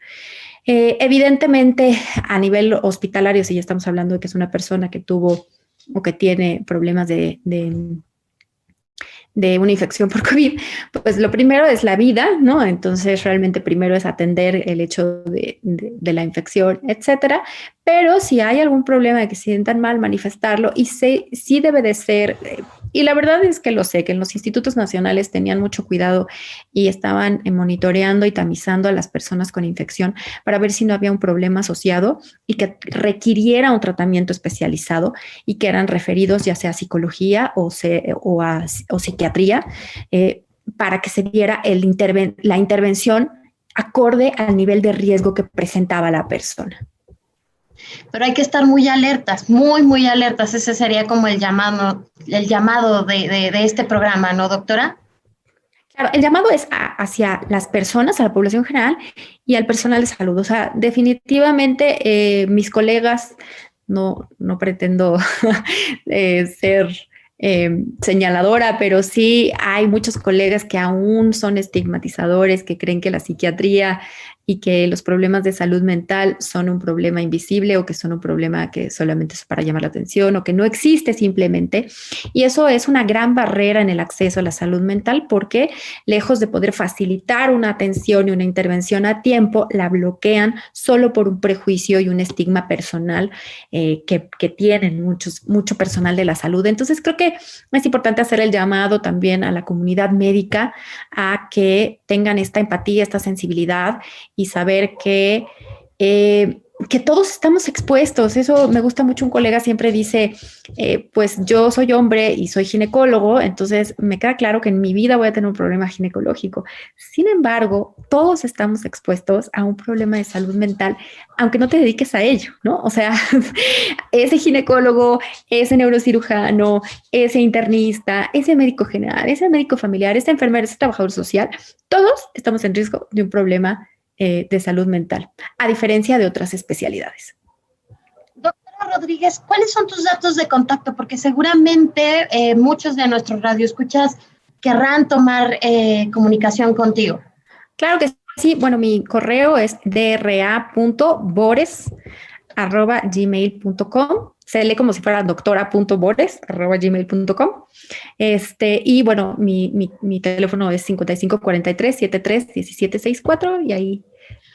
Evidentemente, a nivel hospitalario, si ya estamos hablando de que es una persona que tuvo o que tiene problemas de una infección por COVID, pues lo primero es la vida, ¿no? Entonces, realmente primero es atender el hecho de la infección, etcétera. Pero si hay algún problema de que se sientan mal, manifestarlo, y sí debe de ser, y la verdad es que lo sé, que en los institutos nacionales tenían mucho cuidado y estaban monitoreando y tamizando a las personas con infección para ver si no había un problema asociado y que requiriera un tratamiento especializado, y que eran referidos ya sea a psicología o psiquiatría, para que se diera la intervención acorde al nivel de riesgo que presentaba la persona. Pero hay que estar muy alertas, muy, muy alertas. Ese sería como el llamado de este programa, ¿no, doctora? Claro, el llamado es hacia las personas, a la población general y al personal de salud. O sea, definitivamente mis colegas, no pretendo ser señaladora, pero sí hay muchos colegas que aún son estigmatizadores, que creen que la psiquiatría y que los problemas de salud mental son un problema invisible, o que son un problema que solamente es para llamar la atención, o que no existe simplemente. Y eso es una gran barrera en el acceso a la salud mental, porque lejos de poder facilitar una atención y una intervención a tiempo, la bloquean solo por un prejuicio y un estigma personal que tienen mucho personal de la salud. Entonces creo que es importante hacer el llamado también a la comunidad médica a que tengan esta empatía, esta sensibilidad, y saber que todos estamos expuestos. Eso me gusta mucho. Un colega siempre dice, pues yo soy hombre y soy ginecólogo, entonces me queda claro que en mi vida voy a tener un problema ginecológico. Sin embargo, todos estamos expuestos a un problema de salud mental, aunque no te dediques a ello, ¿no? O sea, ese ginecólogo, ese neurocirujano, ese internista, ese médico general, ese médico familiar, ese enfermero, ese trabajador social, todos estamos en riesgo de un problema de salud mental, a diferencia de otras especialidades. Doctora Rodríguez, ¿cuáles son tus datos de contacto? Porque seguramente muchos de nuestros radioescuchas querrán tomar comunicación contigo. Claro que sí. Bueno, mi correo es dra.bores@gmail.com. Se lee como si fuera doctora.bores@gmail.com. Y bueno, mi teléfono es 5543-731764, y ahí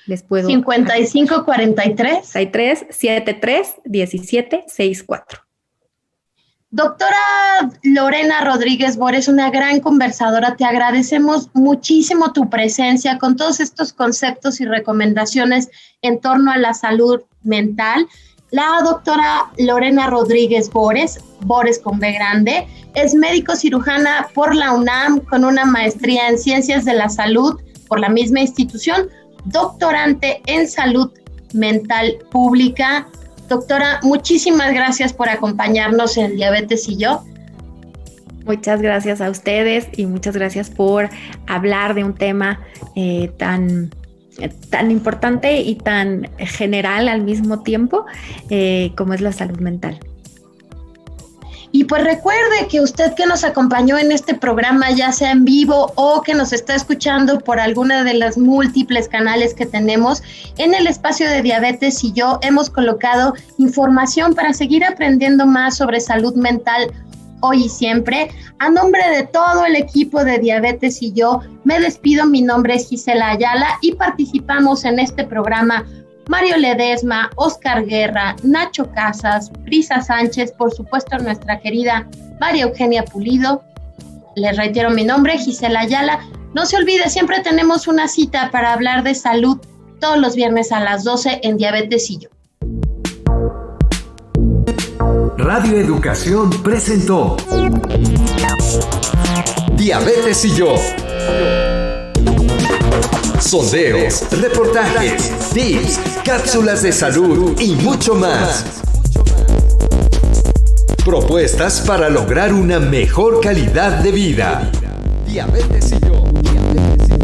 les puedo... 5543-731764. Doctora Lorena Rodríguez Bores, una gran conversadora, te agradecemos muchísimo tu presencia con todos estos conceptos y recomendaciones en torno a la salud mental. La doctora Lorena Rodríguez Bores con B grande, es médico cirujana por la UNAM, con una maestría en Ciencias de la Salud por la misma institución, doctorante en Salud Mental Pública. Doctora, muchísimas gracias por acompañarnos en Diabetes y Yo. Muchas gracias a ustedes y muchas gracias por hablar de un tema tan importante y tan general al mismo tiempo como es la salud mental. Y pues recuerde que usted que nos acompañó en este programa, ya sea en vivo o que nos está escuchando por alguna de las múltiples canales que tenemos, en el espacio de Diabetes y Yo hemos colocado información para seguir aprendiendo más sobre salud mental hoy y siempre. A nombre de todo el equipo de Diabetes y Yo, me despido. Mi nombre es Gisela Ayala y participamos en este programa Mario Ledesma, Oscar Guerra, Nacho Casas, Brisa Sánchez, por supuesto nuestra querida María Eugenia Pulido. Les reitero mi nombre, Gisela Ayala. No se olvide, siempre tenemos una cita para hablar de salud todos los viernes a las 12 en Diabetes y Yo. Radio Educación presentó Diabetes y Yo. Sondeos, reportajes, tips, cápsulas de salud y mucho más. Propuestas para lograr una mejor calidad de vida. Diabetes y Yo.